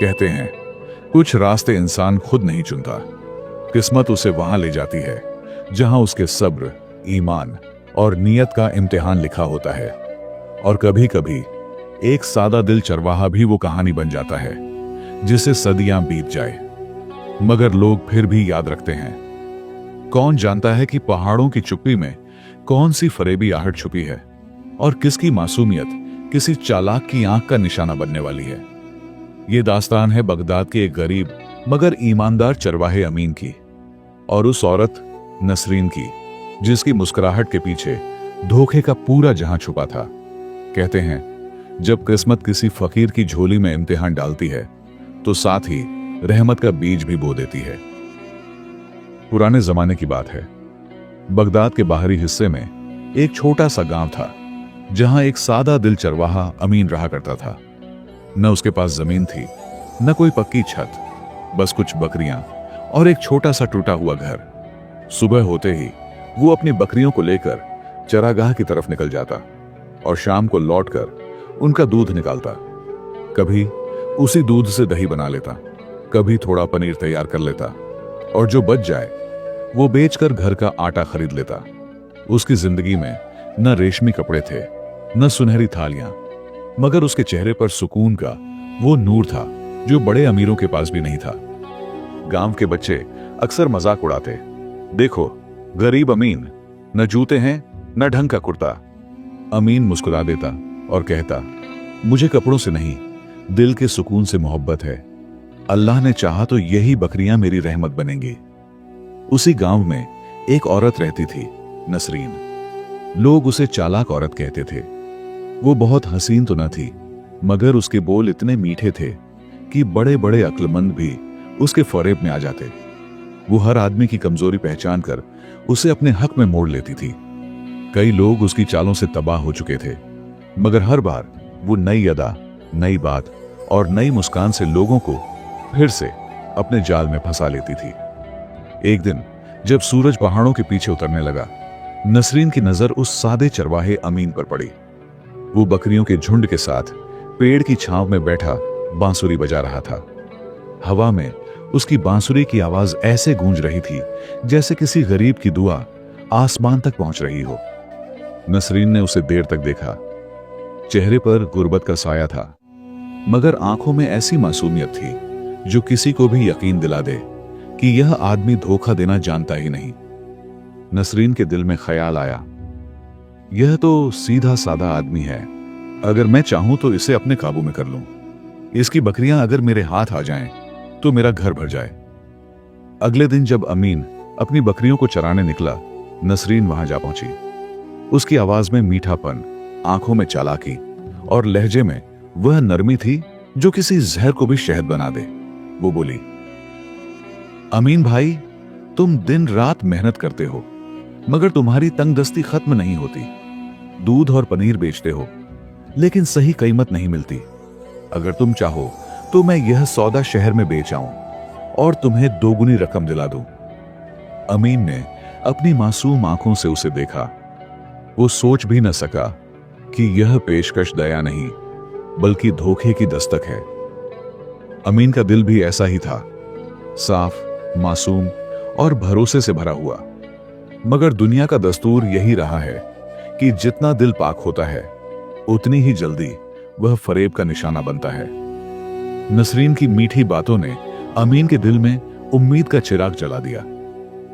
कहते हैं कुछ रास्ते इंसान खुद नहीं चुनता, किस्मत उसे वहां ले जाती है जहां उसके सब्र, ईमान और नियत का इम्तिहान लिखा होता है। और कभी कभी एक सादा दिल चरवाहा भी वो कहानी बन जाता है जिसे सदियां बीत जाए मगर लोग फिर भी याद रखते हैं। कौन जानता है कि पहाड़ों की चुप्पी में कौन सी फरेबी आहट छुपी है और किसकी मासूमियत किसी चालाक की आंख का निशाना बनने वाली है। ये दास्तान है बगदाद के एक गरीब मगर ईमानदार चरवाहे अमीन की और उस औरत नसरीन की जिसकी मुस्कुराहट के पीछे धोखे का पूरा जहां छुपा था। कहते हैं जब किस्मत किसी फकीर की झोली में इम्तिहान डालती है तो साथ ही रहमत का बीज भी बो देती है। पुराने जमाने की बात है, बगदाद के बाहरी हिस्से में एक छोटा सा गांव था जहां एक सादा दिल चरवाहा अमीन रहा करता था। न उसके पास जमीन थी, न कोई पक्की छत, बस कुछ बकरियां और एक छोटा सा टूटा हुआ घर। सुबह होते ही वो अपनी बकरियों को लेकर चरागाह की तरफ निकल जाता और शाम को लौटकर उनका दूध निकालता। कभी उसी दूध से दही बना लेता, कभी थोड़ा पनीर तैयार कर लेता और जो बच जाए वो बेचकर घर का आटा खरीद लेता। उसकी जिंदगी में न रेशमी कपड़े थे, न सुनहरी थालियां, मगर उसके चेहरे पर सुकून का वो नूर था जो बड़े अमीरों के पास भी नहीं था। गांव के बच्चे अक्सर मजाक उड़ाते, देखो गरीब अमीन, न जूते हैं न ढंग का कुर्ता। अमीन मुस्कुरा देता और कहता, मुझे कपड़ों से नहीं, दिल के सुकून से मोहब्बत है। अल्लाह ने चाहा तो यही बकरियां मेरी रहमत बनेंगी। उसी गांव में एक औरत रहती थी, नसरीन। लोग उसे चालाक औरत कहते थे। वो बहुत हसीन तो न थी, मगर उसके बोल इतने मीठे थे कि बड़े बड़े अक्लमंद भी उसके फरेब में आ जाते। वो हर आदमी की कमजोरी पहचान कर उसे अपने हक में मोड़ लेती थी। कई लोग उसकी चालों से तबाह हो चुके थे, मगर हर बार वो नई अदा, नई बात और नई मुस्कान से लोगों को फिर से अपने जाल में फंसा लेती थी। एक दिन जब सूरज पहाड़ों के पीछे उतरने लगा, नसरीन की नजर उस सादे चरवाहे अमीन पर पड़ी। वो बकरियों के झुंड के साथ पेड़ की छांव में बैठा बांसुरी बजा रहा था। हवा में उसकी बांसुरी की आवाज ऐसे गूंज रही थी जैसे किसी गरीब की दुआ आसमान तक पहुंच रही हो। नसरीन ने उसे देर तक देखा। चेहरे पर गुर्बत का साया था, मगर आंखों में ऐसी मासूमियत थी जो किसी को भी यकीन दिला दे कि यह आदमी धोखा देना जानता ही नहीं। नसरीन के दिल में ख्याल आया, यह तो सीधा साधा आदमी है, अगर मैं चाहूं तो इसे अपने काबू में कर लूं। इसकी बकरियां अगर मेरे हाथ आ जाएं तो मेरा घर भर जाए। अगले दिन जब अमीन अपनी बकरियों को चराने निकला, नसरीन वहां जा पहुंची। उसकी आवाज में मीठापन, आंखों में चालाकी और लहजे में वह नरमी थी जो किसी जहर को भी शहद बना दे। वो बोली, अमीन भाई, तुम दिन रात मेहनत करते हो, मगर तुम्हारी तंगदस्ती खत्म नहीं होती। दूध और पनीर बेचते हो, लेकिन सही कीमत नहीं मिलती। अगर तुम चाहो तो मैं यह सौदा शहर में बेच आऊं और तुम्हें दोगुनी रकम दिला दूं। अमीन ने अपनी मासूम आंखों से उसे देखा। वो सोच भी न सका कि यह पेशकश दया नहीं बल्कि धोखे की दस्तक है। अमीन का दिल भी ऐसा ही था, साफ, मासूम और भरोसे से भरा हुआ। मगर दुनिया का दस्तूर यही रहा है कि जितना दिल पाक होता है उतनी ही जल्दी वह फरेब का निशाना बनता है। नसरीन की मीठी बातों ने अमीन के दिल में उम्मीद का चिराग जला दिया।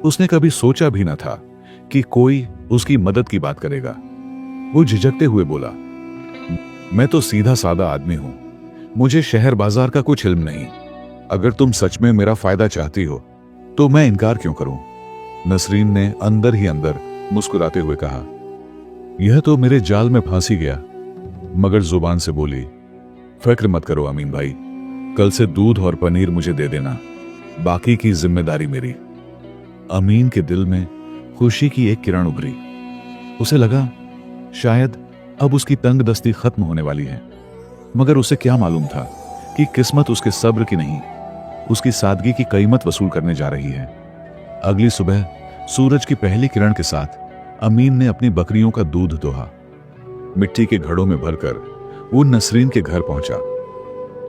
उसने कभी सोचा भी न था कि कोई उसकी मदद की बात करेगा। वो झिझकते हुए बोला, मैं तो सीधा सादा आदमी हूं, मुझे शहर बाजार का कुछ इल्म नहीं। अगर तुम सच में मेरा फायदा चाहती हो तो मैं इनकार क्यों करूं? नसरीन ने अंदर ही अंदर मुस्कुराते हुए कहा, यह तो मेरे जाल में फांसी गया, मगर जुबान से बोली, फिक्र मत करो अमीन भाई, कल से दूध और पनीर मुझे दे देना, बाकी की जिम्मेदारी मेरी। अमीन के दिल में खुशी की एक किरण उभरी। उसे लगा शायद अब उसकी तंगदस्ती खत्म होने वाली है, मगर उसे क्या मालूम था कि किस्मत उसके सब्र की नहीं, उसकी सादगी की कीमत वसूल करने जा रही है। अगली सुबह सूरज की पहली किरण के साथ अमीन ने अपनी बकरियों का दूध दोहा। मिट्टी के घड़ों में भरकर वो नसरीन के घर पहुंचा।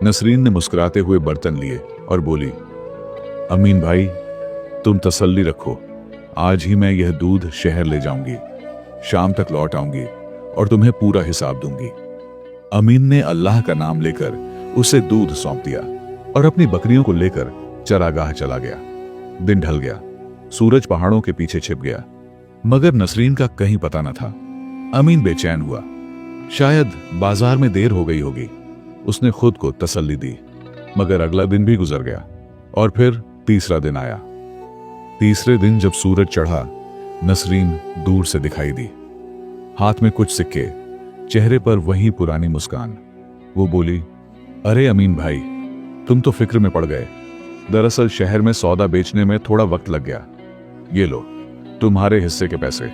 नसरीन ने मुस्कुराते हुए बर्तन लिए और बोली, अमीन भाई, तुम तसल्ली रखो, आज ही मैं यह दूध शहर ले जाऊंगी, शाम तक लौट आऊंगी और तुम्हें पूरा हिसाब दूंगी। अमीन ने अल्लाह का नाम लेकर उसे दूध सौंप दिया और अपनी बकरियों को लेकर चरागाह चला गया। दिन ढल गया, सूरज पहाड़ों के पीछे छिप गया, मगर नसरीन का कहीं पता न था। अमीन बेचैन हुआ, शायद बाजार में देर हो गई होगी। उसने खुद को तसल्ली दी, मगर अगला दिन भी गुजर गया और फिर तीसरा दिन आया। तीसरे दिन जब सूरज चढ़ा, नसरीन दूर से दिखाई दी, हाथ में कुछ सिक्के, चेहरे पर वही पुरानी मुस्कान। वो बोली, अरे अमीन भाई, तुम तो फिक्र में पड़ गए। दरअसल शहर में सौदा बेचने में थोड़ा वक्त लग गया। ये लो, तुम्हारे हिस्से के पैसे।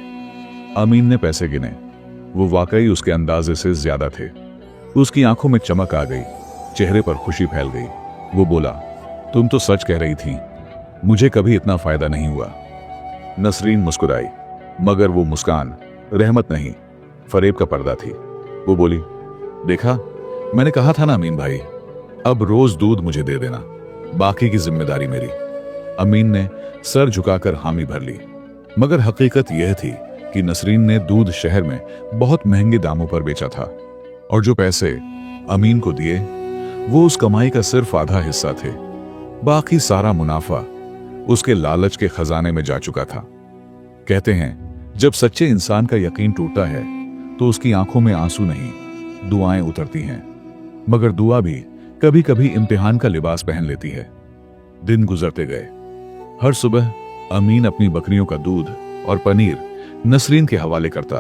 अमीन ने पैसे गिने। वो वाकई उसके अंदाजे से ज्यादा थे। उसकी आंखों में चमक आ गई, चेहरे पर खुशी फैल गई। वो बोला, तुम तो सच कह रही थी, मुझे कभी इतना फायदा नहीं हुआ। नसरीन मुस्कुराई, मगर वो मुस्कान रहमत नहीं, फरेब का पर्दा थी। वो बोली, देखा, मैंने कहा था ना अमीन भाई, अब रोज दूध मुझे दे देना, बाकी की जिम्मेदारी मेरी। अमीन ने सर झुकाकर हामी भर ली, मगर हकीकत यह थी कि नसरीन ने दूध शहर में बहुत महंगे दामों पर बेचा था और जो पैसे अमीन को दिए वो उस कमाई का सिर्फ आधा हिस्सा थे। बाकी सारा मुनाफा उसके लालच के खजाने में जा चुका था। कहते हैं, जब सच्चे इंसान का यकीन टूटता है तो उसकी आंखों में आंसू नहीं, दुआएं उतरती हैं। मगर दुआ भी कभी कभी इम्तिहान का लिबास पहन लेती है। दिन गुजरते गए। हर सुबह अमीन अपनी बकरियों का दूध और पनीर नसरीन के हवाले करता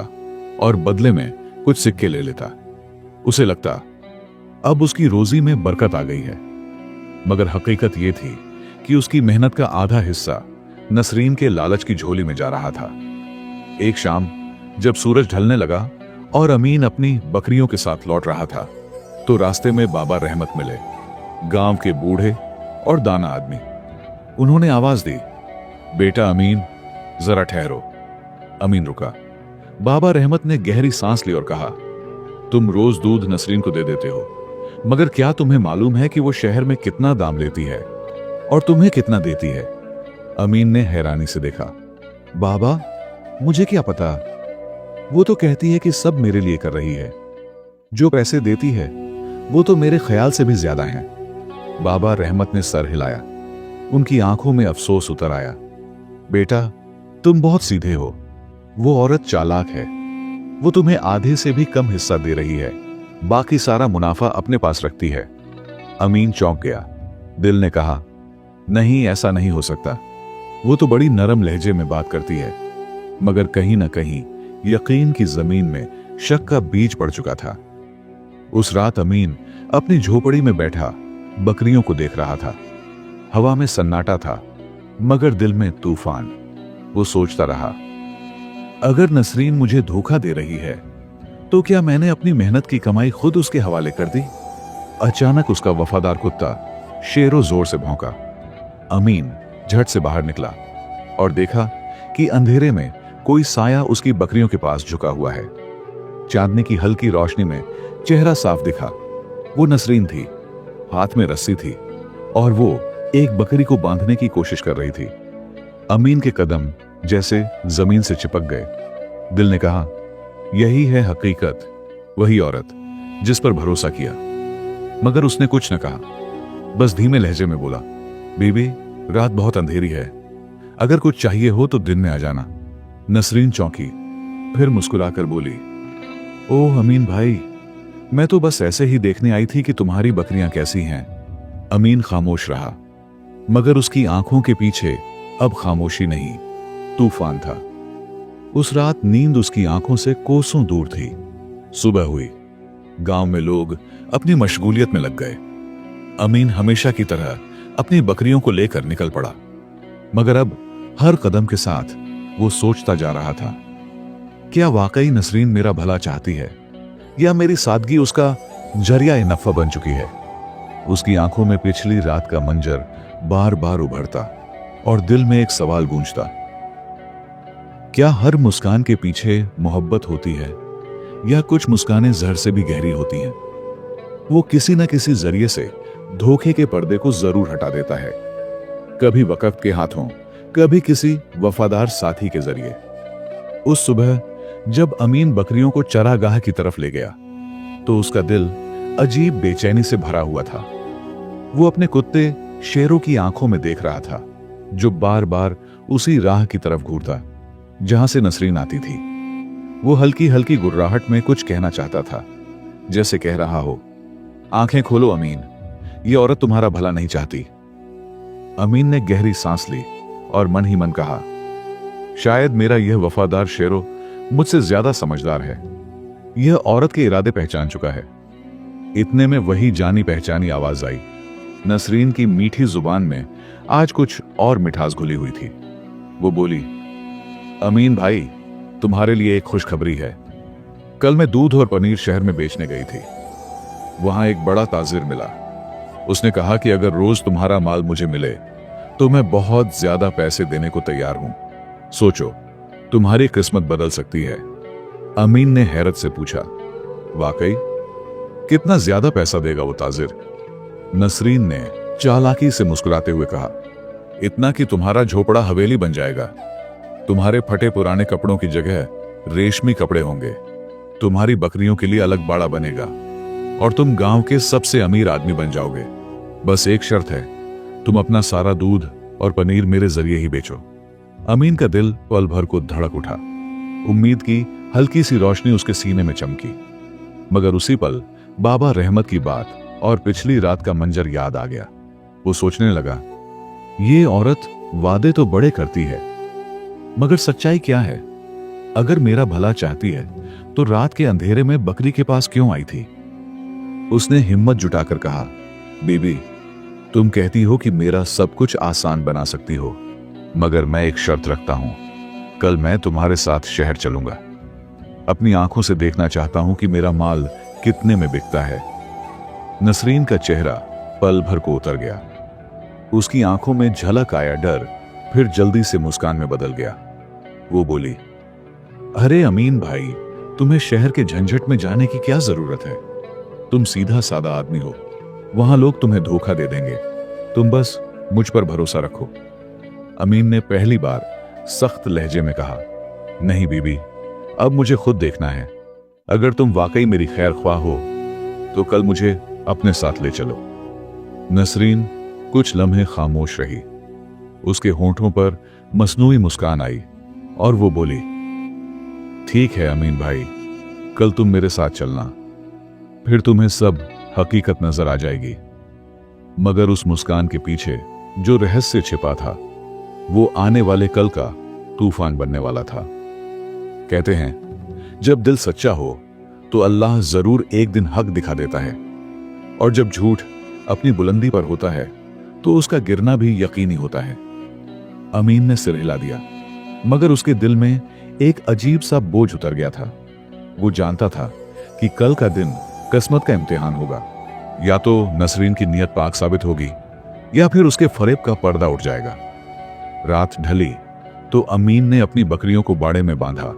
और बदले में कुछ सिक्के ले लेता। उसे लगता अब उसकी रोजी में बरकत आ गई है, मगर हकीकत यह थी कि उसकी मेहनत का आधा हिस्सा नसरीन के लालच की झोली में जा रहा था। एक शाम जब सूरज ढलने लगा और अमीन अपनी बकरियों के साथ लौट रहा था, तो रास्ते में बाबा रहमत मिले, गांव के बूढ़े और दाना आदमी। उन्होंने आवाज दी, बेटा अमीन, जरा ठहरो। अमीन रुका। बाबा रहमत ने गहरी सांस ली और कहा, तुम रोज दूध नसरीन को दे देते हो, मगर क्या तुम्हें मालूम है कि वो शहर में कितना दाम लेती है और तुम्हें कितना देती है? अमीन ने हैरानी से देखा। बाबा, मुझे क्या पता, वो तो कहती है कि सब मेरे लिए कर रही है। जो पैसे देती है वो तो मेरे ख्याल से भी ज्यादा हैं। बाबा रहमत ने सर हिलाया। उनकी आंखों में अफसोस उतर आया। बेटा, तुम बहुत सीधे हो। वो औरत चालाक है। वो तुम्हें आधे से भी कम हिस्सा दे रही है, बाकी सारा मुनाफा अपने पास रखती है। अमीन चौंक गया। दिल ने कहा, नहीं, ऐसा नहीं हो सकता। वो तो बड़ी नरम लहजे में बात करती है। मगर कहीं ना कहीं यकीन की जमीन में शक का बीज पड़ चुका था। उस रात अमीन अपनी झोपड़ी में बैठा बकरियों को देख रहा था। हवा में सन्नाटा था, मगर दिल में तूफान। वो सोचता रहा, अगर नसरीन मुझे धोखा दे रही है तो क्या मैंने अपनी मेहनत की कमाई खुद उसके हवाले कर दी? अचानक उसका वफादार कुत्ता शेरों जोर से भौंका। अमीन झट से बाहर निकला और देखा कि अंधेरे में कोई साया उसकी बकरियों के पास झुका हुआ है। चांदनी की हल्की रोशनी में चेहरा साफ दिखा। वो नसरीन थी, हाथ में रस्सी थी और वो एक बकरी को बांधने की कोशिश कर रही थी। अमीन के कदम जैसे जमीन से चिपक गए। दिल ने कहा, यही है हकीकत, वही औरत जिस पर भरोसा किया। मगर उसने कुछ न कहा, बस धीमे लहजे में बोला, बीबी, रात बहुत अंधेरी है, अगर कुछ चाहिए हो तो दिन में आ जाना। नसरीन चौंकी, फिर मुस्कुराकर बोली, ओह अमीन भाई, मैं तो बस ऐसे ही देखने आई थी कि तुम्हारी बकरियां कैसी हैं। अमीन खामोश रहा, मगर उसकी आंखों के पीछे अब खामोशी नहीं, तूफान था। उस रात नींद उसकी आंखों से कोसों दूर थी। सुबह हुई। गांव में लोग अपनी मशगूलियत में लग गए। अमीन हमेशा की तरह अपनी बकरियों को लेकर निकल पड़ा, मगर अब हर कदम के साथ वो सोचता जा रहा था, क्या वाकई नसरीन मेरा भला चाहती है या मेरी सादगी उसका जरिया नफा बन चुकी है? उसकी आंखों में पिछली रात का मंजर बार बार उभरता और दिल में एक सवाल गूंजता, क्या हर मुस्कान के पीछे मोहब्बत होती है या कुछ मुस्कानें जहर से भी गहरी होती हैं? वो किसी न किसी जरिए से धोखे के पर्दे को जरूर हटा देता है, कभी वक़्त के हाथों, कभी किसी वफादार साथी के जरिए। उस सुबह जब अमीन बकरियों को चरागाह की तरफ ले गया तो उसका दिल अजीब बेचैनी से भरा हुआ था। वो अपने कुत्ते शेरों की आंखों में देख रहा था, जो बार बार उसी राह की तरफ घूरता जहां से नसरीन आती थी। वो हल्की हल्की गुर्राहट में कुछ कहना चाहता था, जैसे कह रहा हो, आंखें खोलो अमीन, ये औरत तुम्हारा भला नहीं चाहती। अमीन ने गहरी सांस ली और मन ही मन कहा, शायद मेरा यह वफादार शेरो मुझसे ज्यादा समझदार है। यह औरत के इरादे पहचान चुका है। इतने में वही जानी पहचानी आवाज आई। नसरीन की मीठी जुबान में आज कुछ और मिठास घुली हुई थी। वो बोली, अमीन भाई, तुम्हारे लिए एक खुशखबरी है। कल मैं दूध और पनीर शहर में बेचने गई थी। वहां एक बड़ा ताजिर मिला। उसने कहा कि अगर रोज तुम्हारा माल मुझे मिले तो मैं बहुत ज्यादा पैसे देने को तैयार हूं। सोचो, तुम्हारी किस्मत बदल सकती है। अमीन ने हैरत से पूछा, वाकई? कितना ज्यादा पैसा देगा वो ताजिर? नसरीन ने चालाकी से मुस्कुराते हुए कहा, इतना कि तुम्हारा झोपड़ा हवेली बन जाएगा। तुम्हारे फटे पुराने कपड़ों की जगह रेशमी कपड़े होंगे। तुम्हारी बकरियों के लिए अलग बाड़ा बनेगा और तुम गांव के सबसे अमीर आदमी बन जाओगे। बस एक शर्त है, तुम अपना सारा दूध और पनीर मेरे जरिए ही बेचो। अमीन का दिल पल भर को धड़क उठा। उम्मीद की हल्की सी रोशनी उसके सीने में चमकी। मगर उसी पल बाबा रहमत की बात और पिछली रात का मंजर याद आ गया। वो सोचने लगा, ये औरत वादे तो बड़े करती है, मगर सच्चाई क्या है? अगर मेरा भला चाहती है तो रात के अंधेरे में बकरी के पास क्यों आई थी? उसने हिम्मत जुटाकर कहा, बीबी, तुम कहती हो कि मेरा सब कुछ आसान बना सकती हो, मगर मैं एक शर्त रखता हूं। कल मैं तुम्हारे साथ शहर चलूंगा। अपनी आंखों से देखना चाहता हूं कि मेरा माल कितने में बिकता है। नसरीन का चेहरा पल भर को उतर गया। उसकी आंखों में झलक आया डर, फिर जल्दी से मुस्कान में बदल गया। वो बोली, अरे अमीन भाई, तुम्हें शहर के झंझट में जाने की क्या जरूरत है? तुम सीधा सादा आदमी हो। वहां लोग तुम्हें धोखा दे देंगे। तुम बस मुझ पर भरोसा रखो। अमीन ने पहली बार सख्त लहजे में कहा, नहीं बीबी, अब मुझे खुद देखना है। अगर तुम वाकई मेरी खैर ख्वाह हो तो कल मुझे अपने साथ ले चलो। नसरीन कुछ लम्हे खामोश रही। उसके होंठों पर मसनूई मुस्कान आई और वो बोली, ठीक है अमीन भाई, कल तुम मेरे साथ चलना, फिर तुम्हें सब हकीकत नजर आ जाएगी। मगर उस मुस्कान के पीछे जो रहस्य छिपा था, वो आने वाले कल का तूफान बनने वाला था। कहते हैं, जब दिल सच्चा हो तो अल्लाह जरूर एक दिन हक दिखा देता है, और जब झूठ अपनी बुलंदी पर होता है तो उसका गिरना भी यकीनी होता है। अमीन ने सिर हिला दिया, मगर उसके दिल में एक अजीब सा बोझ उतर गया था। वो जानता था कि कल का दिन किस्मत का इम्तिहान होगा। या तो नसरीन की नीयत पाक साबित होगी, या फिर उसके फरेब का पर्दा उठ जाएगा। रात ढली तो अमीन ने अपनी बकरियों को बाड़े में बांधा,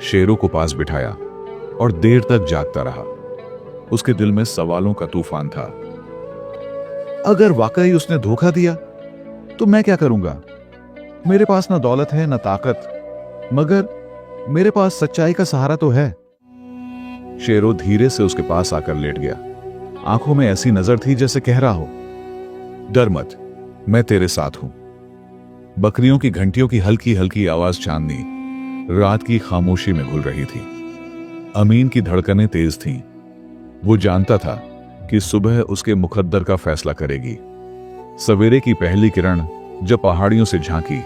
शेरों को पास बिठाया और देर तक जागता रहा। उसके दिल में सवालों का तूफान था। अगर वाकई उसने धोखा दिया तो मैं क्या करूंगा? मेरे पास ना दौलत है ना ताकत, मगर मेरे पास सच्चाई का सहारा तो है। शेरो धीरे से उसके पास आकर लेट गया। आंखों में ऐसी नजर थी जैसे कह रहा हो, डर मत, मैं तेरे साथ हूं। बकरियों की घंटियों की हल्की हल्की आवाज चांदनी रात की खामोशी में घुल रही थी। अमीन की धड़कनें तेज थीं। वो जानता था कि सुबह उसके मुकद्दर का फैसला करेगी। सवेरे की पहली किरण जब पहाड़ियों से झांकी,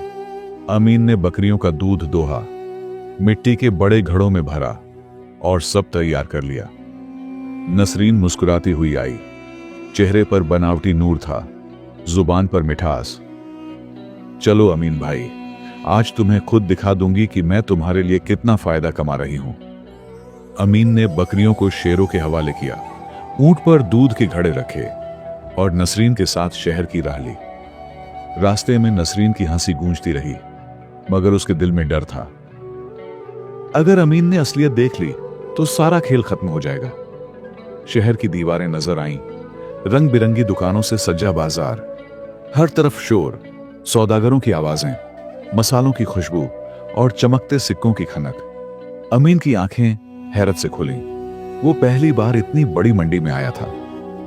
अमीन ने बकरियों का दूध दोहा, मिट्टी के बड़े घड़ों में भरा और सब तैयार कर लिया। नसरीन मुस्कुराती हुई आई। चेहरे पर बनावटी नूर था, जुबान पर मिठास। चलो अमीन भाई, आज तुम्हें खुद दिखा दूंगी कि मैं तुम्हारे लिए कितना फायदा कमा रही हूं। अमीन ने बकरियों को शेरों के हवाले किया, ऊंट पर दूध के घड़े रखे और नसरीन के साथ शहर की राह ली। रास्ते में नसरीन की हंसी गूंजती रही, मगर उसके दिल में डर था। अगर अमीन ने असलियत देख ली तो सारा खेल खत्म हो जाएगा। शहर की दीवारें नजर आईं, रंग बिरंगी दुकानों से सजा बाजार, हर तरफ शोर, सौदागरों की आवाजें, मसालों की खुशबू और चमकते सिक्कों की खनक। अमीन की आंखें हैरत से खुली। वो पहली बार इतनी बड़ी मंडी में आया था।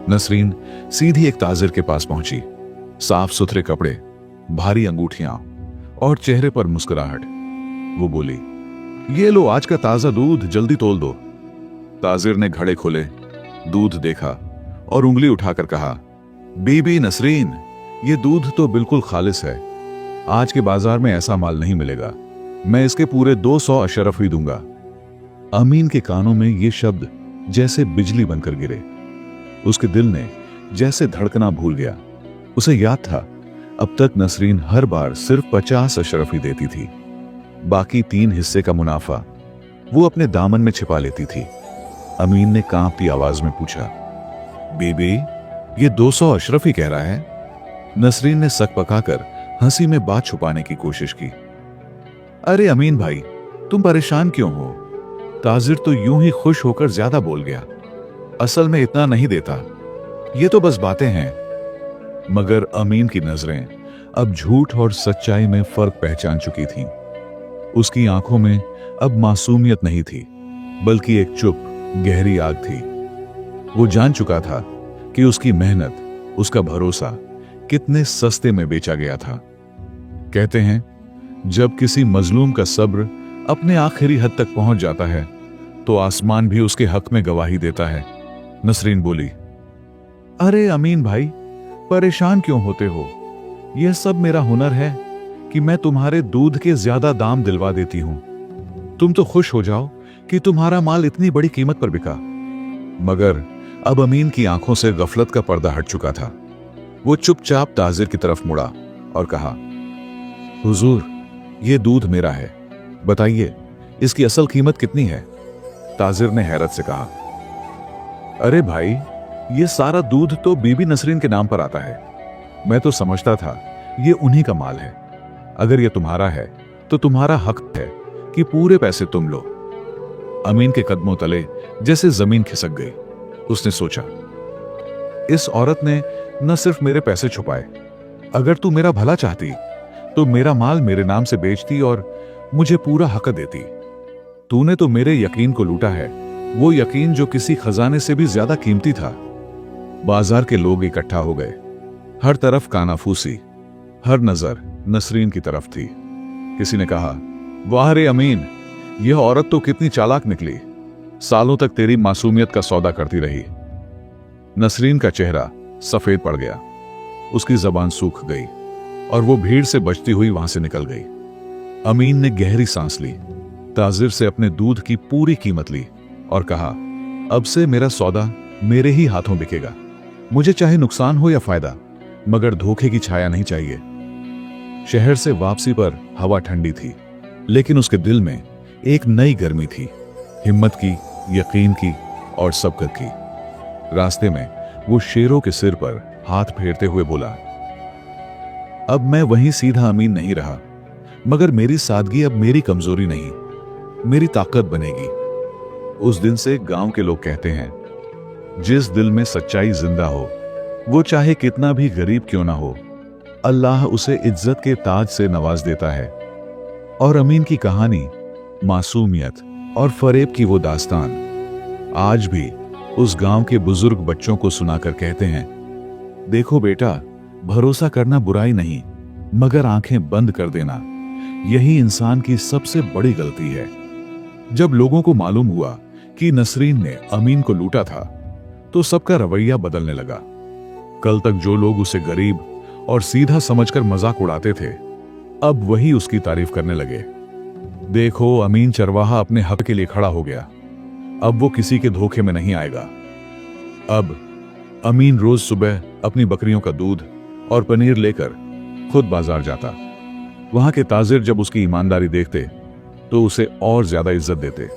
नसरीन सीधी एक ताजिर के पास पहुंची। साफ सुथरे कपड़े, भारी अंगूठियां और चेहरे पर मुस्कुराहट। वो बोली, ये लो आज का ताजा दूध, जल्दी तोल दो। ताजिर ने घड़े खोले, दूध देखा और उंगली उठाकर कहा, बीबी नसरीन, ये दूध तो बिल्कुल खालिस है। आज के बाजार में ऐसा माल नहीं मिलेगा। मैं इसके पूरे 200 अशरफ ही दूंगा। अमीन के कानों में ये शब्द जैसे बिजली बनकर गिरे। उसके दिल ने जैसे धड़कना भूल गया। उसे याद था अब तक नसरीन हर बार सिर्फ 50 अशरफ ही देती थी। बाकी 3 हिस्से का मुनाफा वो अपने दामन में छिपा लेती थी। अमीन ने कांपती आवाज में पूछा, बीबी, ये 200 अशरफ ही कह रहा है? नसरीन ने सक पकाकर हंसी में बात छुपाने की कोशिश की। अरे अमीन भाई, तुम परेशान क्यों हो? ताजिर तो यूं ही खुश होकर ज्यादा बोल गया। असल में इतना नहीं देता, ये तो बस बातें हैं। मगर अमीन की नजरें अब झूठ और सच्चाई में फर्क पहचान चुकी थीं। उसकी आंखों में अब मासूमियत नहीं थी, बल्कि एक चुप गहरी आग थी। वो जान चुका था कि उसकी मेहनत, उसका भरोसा कितने सस्ते में बेचा गया था। कहते हैं, जब किसी मजलूम का सब्र अपने आखिरी हद तक पहुंच जाता है तो आसमान भी उसके हक में गवाही देता है। नसरीन बोली, अरे अमीन भाई, परेशान क्यों होते हो? यह सब मेरा हुनर है कि मैं तुम्हारे दूध के ज्यादा दाम दिलवा देती हूं। तुम तो खुश हो जाओ कि तुम्हारा माल इतनी बड़ी कीमत पर बिका। मगर अब अमीन की आंखों से गफलत का पर्दा हट चुका था। वो चुपचाप ताजिर की तरफ मुड़ा और कहा, हुजूर, ये दूध मेरा है, बताइए इसकी असल कीमत कितनी है? ताजिर ने हैरत से कहा, अरे भाई, ये सारा दूध तो बीबी नसरीन के नाम पर आता है। मैं तो समझता था ये उन्हीं का माल है। अगर ये तुम्हारा है तो तुम्हारा हक है कि पूरे पैसे तुम लो। अमीन के कदमों तले जैसे जमीन खिसक गई। उसने सोचा, इस औरत ने न सिर्फ मेरे पैसे छुपाए, अगर तू मेरा भला चाहती तो मेरा माल मेरे नाम से बेचती और मुझे पूरा हक देती। तूने तो मेरे यकीन को लूटा है, वो यकीन जो किसी खजाने से भी ज्यादा कीमती था। बाजार के लोग इकट्ठा हो गए। हर तरफ कानाफूसी, हर नजर नसरीन की तरफ थी। किसी ने कहा, वाह रे अमीन, यह औरत तो कितनी चालाक निकली। सालों तक तेरी मासूमियत का सौदा करती रही। नसरीन का चेहरा सफेद पड़ गया। उसकी जबान सूख गई और वो भीड़ से बचती हुई वहां से निकल गई। अमीन ने गहरी सांस ली, ताजिर से अपने दूध की पूरी कीमत ली और कहा, अब से मेरा सौदा मेरे ही हाथों बिकेगा। मुझे चाहे नुकसान हो या फायदा, मगर धोखे की छाया नहीं चाहिए। शहर से वापसी पर हवा ठंडी थी, लेकिन उसके दिल में एक नई गर्मी थी, हिम्मत की, यकीन की और सबकत की। रास्ते में वो शेरों के सिर पर हाथ फेरते हुए बोला, अब मैं वहीं सीधा अमीन नहीं रहा, मगर मेरी सादगी अब मेरी कमजोरी नहीं, मेरी ताकत बनेगी। उस दिन से गांव के लोग कहते हैं, जिस दिल में सच्चाई जिंदा हो, वो चाहे कितना भी गरीब क्यों ना हो, अल्लाह उसे इज्जत के ताज से नवाज देता है। और अमीन की कहानी, मासूमियत और फरेब की वो दास्तान आज भी उस गांव के बुजुर्ग बच्चों को सुनाकर कहते हैं, देखो बेटा, भरोसा करना बुराई नहीं, मगर आंखें बंद कर देना यही इंसान की सबसे बड़ी गलती है। जब लोगों को मालूम हुआ कि नसरीन ने अमीन को लूटा था, तो सबका रवैया बदलने लगा। कल तक जो लोग उसे गरीब और सीधा समझकर मजाक उड़ाते थे, अब वही उसकी तारीफ करने लगे। देखो, अमीन चरवाहा अपने हक के लिए खड़ा हो गया। अब वो किसी के धोखे में नहीं आएगा। अब अमीन रोज सुबह अपनी बकरियों का दूध और पनीर लेकर खुद बाजार जाता। वहां के ताजिर जब उसकी ईमानदारी देखते तो उसे और ज्यादा इज्जत देते।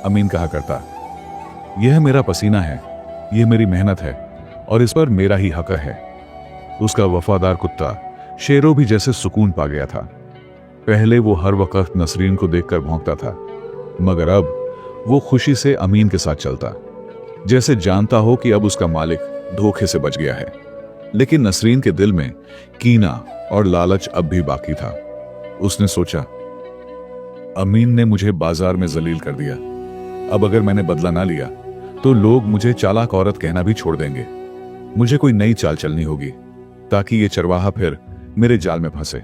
अमीन कहा करता, यह मेरा पसीना है, यह मेरी मेहनत है और इस पर मेरा ही हक है। उसका वफादार कुत्ता शेरों भी जैसे सुकून पा गया था। पहले वो हर वक्त नसरीन को देखकर भौंकता था, मगर अब वो खुशी से अमीन के साथ चलता। जैसे जानता हो कि अब उसका मालिक धोखे से बच गया है। लेकिन नसरीन के दिल में कीना और लालच अब भी बाकी था। उसने सोचा, अमीन ने मुझे बाजार में जलील कर दिया। अब अगर मैंने बदला ना लिया तो लोग मुझे चालाक औरत कहना भी छोड़ देंगे। मुझे कोई नई चाल चलनी होगी ताकि ये चरवाहा फिर मेरे जाल में फंसे।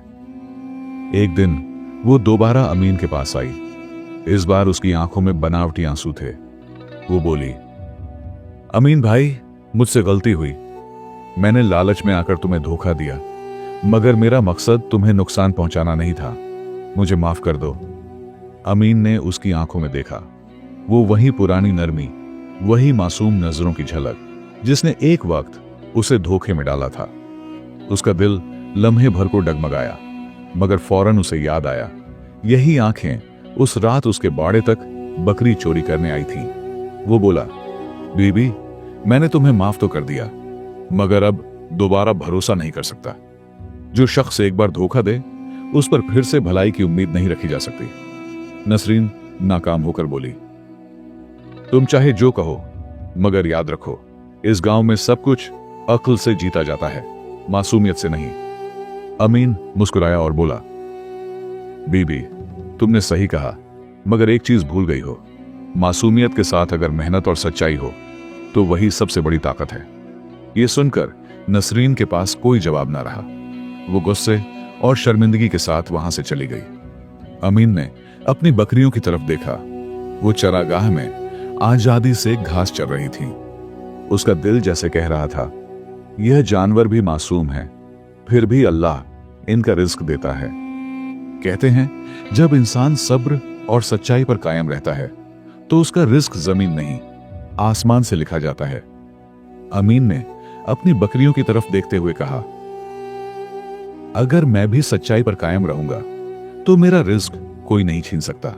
एक दिन वो दोबारा अमीन के पास आई। इस बार उसकी आंखों में बनावटी आंसू थे। वो बोली, अमीन भाई, मुझसे गलती हुई। मैंने लालच में आकर तुम्हें धोखा दिया, मगर मेरा मकसद तुम्हें नुकसान पहुंचाना नहीं था। मुझे माफ कर दो। अमीन ने उसकी आंखों में देखा। वो वही पुरानी नरमी, वही मासूम नजरों की झलक जिसने एक वक्त उसे धोखे में डाला था। उसका दिल लम्हे भर को डगमगाया, मगर फौरन उसे याद आया, यही आंखें उस रात उसके बाड़े तक बकरी चोरी करने आई थीं। वो बोला, बीबी, मैंने तुम्हें माफ तो कर दिया, मगर अब दोबारा भरोसा नहीं कर सकता। जो शख्स एक बार धोखा दे, उस पर फिर से भलाई की उम्मीद नहीं रखी जा सकती। नसरीन नाकाम होकर बोली, तुम चाहे जो कहो, मगर याद रखो, इस गांव में सब कुछ अक्ल से जीता जाता है, मासूमियत से नहीं। अमीन मुस्कुराया और बोला, बीबी, तुमने सही कहा, मगर एक चीज भूल गई हो। मासूमियत के साथ अगर मेहनत और सच्चाई हो तो वही सबसे बड़ी ताकत है। यह सुनकर नसरीन के पास कोई जवाब ना रहा। वो गुस्से और शर्मिंदगी के साथ वहां से चली गई। अमीन ने अपनी बकरियों की तरफ देखा। वो चरागाह में आजादी से घास चर रही थी। उसका दिल जैसे कह रहा था, यह जानवर भी मासूम है, फिर भी अल्लाह इनका रिज्क देता है। कहते हैं, जब इंसान सब्र और सच्चाई पर कायम रहता है तो उसका रिज्क जमीन नहीं, आसमान से लिखा जाता है। अमीन ने अपनी बकरियों की तरफ देखते हुए कहा, अगर मैं भी सच्चाई पर कायम रहूंगा तो मेरा रिज्क कोई नहीं छीन सकता।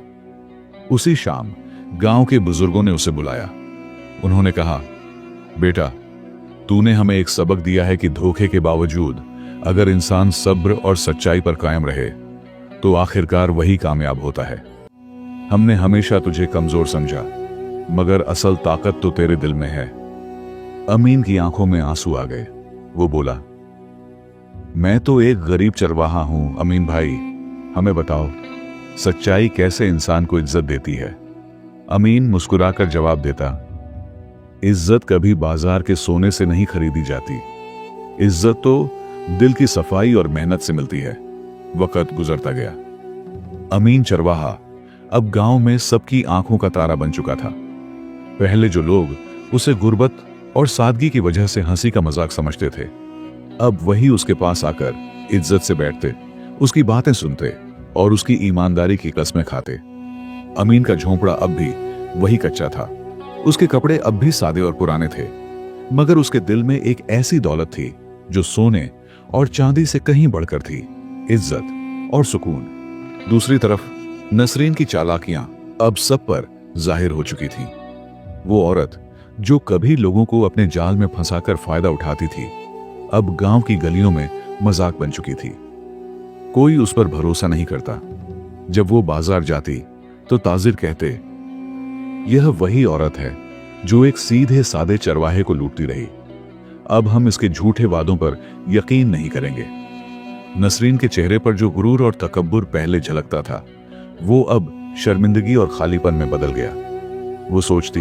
उसी शाम गांव के बुजुर्गों ने उसे बुलाया। उन्होंने कहा, बेटा, तूने हमें एक सबक दिया है कि धोखे के बावजूद अगर इंसान सब्र और सच्चाई पर कायम रहे तो आखिरकार वही कामयाब होता है। हमने हमेशा तुझे कमजोर समझा, मगर असल ताकत तो तेरे दिल में है। अमीन की आंखों में आंसू आ गए। वो बोला, मैं तो एक गरीब चरवाहा हूं अमीन भाई, हमें बताओ, सच्चाई कैसे इंसान को इज्जत देती है। अमीन मुस्कुराकर जवाब देता, इज्जत कभी बाजार के सोने से नहीं खरीदी जाती। इज्जत तो दिल की सफाई और मेहनत से मिलती है। वक्त गुजरता गया। अमीन चरवाहा अब गांव में सबकी आंखों का तारा बन चुका था। पहले जो लोग उसे गुर्बत और सादगी की वजह से हंसी का मजाक समझते थे, अब वही उसके पास आकर इज्जत से बैठते, उसकी बातें सुनते और उसकी ईमानदारी की कस्में खाते। अमीन का झोंपड़ा अब भी वही कच्चा था। उसके कपड़े अब भी सादे और पुराने थे, मगर उसके दिल में एक ऐसी दौलत थी जो सोने और चांदी से कहीं बढ़कर थी, इज्जत और सुकून। दूसरी तरफ नसरीन की चालाकियां अब सब पर जाहिर हो चुकी थीं। वो औरत जो कभी लोगों को अपने जाल में फंसाकर फायदा उठाती थी, अब गांव की गलियों में मजाक बन चुकी थी। कोई उस पर भरोसा नहीं करता। जब वो बाजार जाती तो ताजिर कहते, यह वही औरत है जो एक सीधे सादे चरवाहे को लूटती रही। अब हम इसके झूठे वादों पर यकीन नहीं करेंगे। नसरीन के चेहरे पर जो गुरूर और तकब्बुर पहले झलकता था, वो अब शर्मिंदगी और खालीपन में बदल गया। वो सोचती,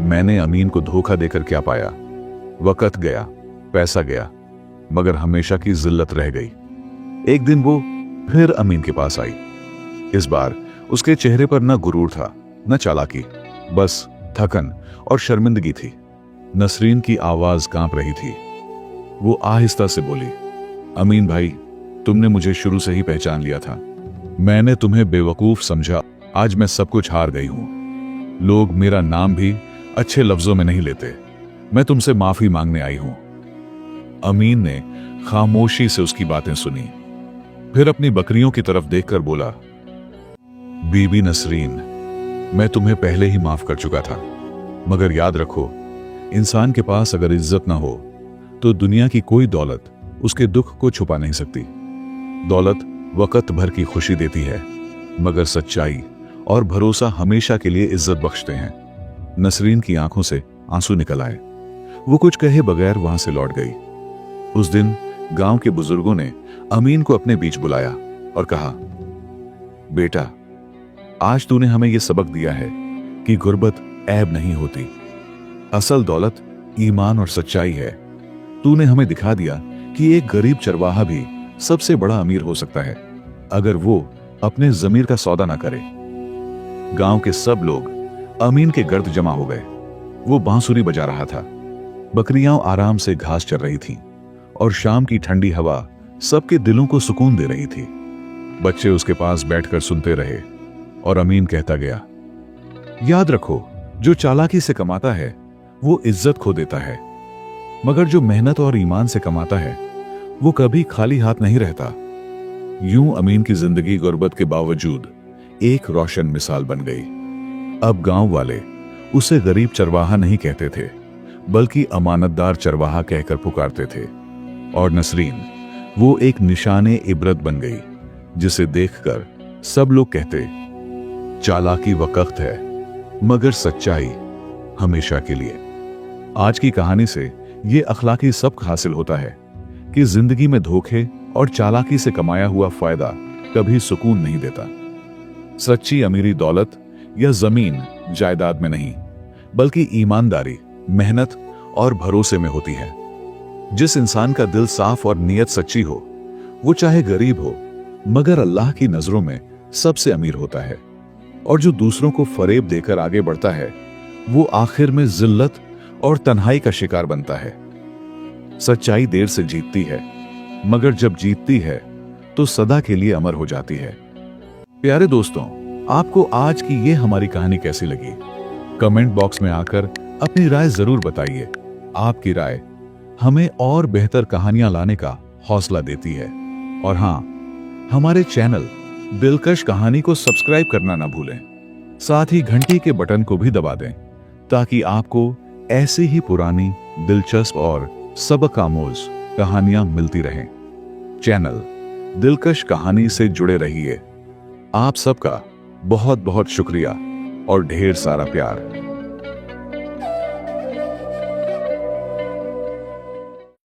मैंने अमीन को धोखा देकर क्या पाया। वक्त गया, पैसा गया, मगर हमेशा की जिल्लत रह गई। एक दिन वो फिर अमीन के पास आई। इस बार उसके चेहरे पर न गुरूर था, न चालाकी, बस थकन और शर्मिंदगी थी। नसरीन की आवाज कांप रही थी। वो आहिस्ता से बोली, अमीन भाई, तुमने मुझे शुरू से ही पहचान लिया था। मैंने तुम्हें बेवकूफ समझा। आज मैं सब कुछ हार गई हूं। लोग मेरा नाम भी अच्छे लफ्जों में नहीं लेते। मैं तुमसे माफी मांगने आई हूं। अमीन ने खामोशी से उसकी बातें सुनी, फिर अपनी बकरियों की तरफ देखकर बोला, बीबी नसरीन, मैं तुम्हें पहले ही माफ कर चुका था, मगर याद रखो, इंसान के पास अगर इज्जत ना हो तो दुनिया की कोई दौलत उसके दुख को छुपा नहीं सकती। दौलत वक्त भर की खुशी देती है, मगर सच्चाई और भरोसा हमेशा के लिए इज्जत बख्शते हैं। नसरीन की आंखों से आंसू निकल आए। वो कुछ कहे बगैर वहां से लौट गई। उस दिन गांव के बुजुर्गों ने अमीन को अपने बीच बुलाया और कहा, बेटा, आज तूने हमें यह सबक दिया है कि गुर्बत ऐब नहीं होती, असल दौलत ईमान और सच्चाई है। तूने हमें दिखा दिया कि एक गरीब चरवाहा भी सबसे बड़ा अमीर हो सकता है अगर वो अपने जमीर का सौदा ना करे। गांव के सब लोग अमीन के गर्द जमा हो गए। वो बांसुरी बजा रहा था, बकरियां आराम से घास चर रही थीं और शाम की ठंडी हवा सबके दिलों को सुकून दे रही थी। बच्चे उसके पास बैठकर सुनते रहे और अमीन कहता गया, याद रखो, जो चालाकी से कमाता है वो इज्जत खो देता है, मगर जो मेहनत और ईमान से कमाता है वो कभी खाली हाथ नहीं रहता। यूं अमीन की जिंदगी गुर्बत के बावजूद एक रोशन मिसाल बन गई। अब गांव वाले उसे गरीब चरवाहा नहीं कहते थे, बल्कि अमानतदार चरवाहा कहकर पुकारते थे। और नसरीन वो एक निशाने इबरत बन गई, जिसे देखकर सब लोग कहते, चालाकी वक्त है मगर सच्चाई हमेशा के लिए। आज की कहानी से ये अखलाकी सबक हासिल होता है कि जिंदगी में धोखे और चालाकी से कमाया हुआ फायदा कभी सुकून नहीं देता। सच्ची अमीरी दौलत या जमीन जायदाद में नहीं, बल्कि ईमानदारी, मेहनत और भरोसे में होती है। जिस इंसान का दिल साफ और नीयत सच्ची हो, वो चाहे गरीब हो मगर अल्लाह की नजरों में सबसे अमीर होता है। और जो दूसरों को फरेब देकर आगे बढ़ता है, वो आखिर में जिल्लत और तन्हाई का शिकार बनता है। सच्चाई देर से जीतती है, मगर जब जीतती है तो सदा के लिए अमर हो जाती है। प्यारे दोस्तों, आपको आज की ये हमारी कहानी कैसी लगी? कमेंट बॉक्स में आकर अपनी राय जरूर बताइए। आपकी राय हमें और बेहतर कहानियां लाने का हौसला देती है। और हां, हमारे चैनल दिलकश कहानी को सब्सक्राइब करना ना भूलें। साथ ही घंटी के बटन को भी दबा दें ताकि आपको ऐसी ही पुरानी, दिलचस्प और सबक आमोज कहानियां मिलती रहें। चैनल दिलकश कहानी से जुड़े रहिए। आप सबका बहुत बहुत शुक्रिया और ढेर सारा प्यार।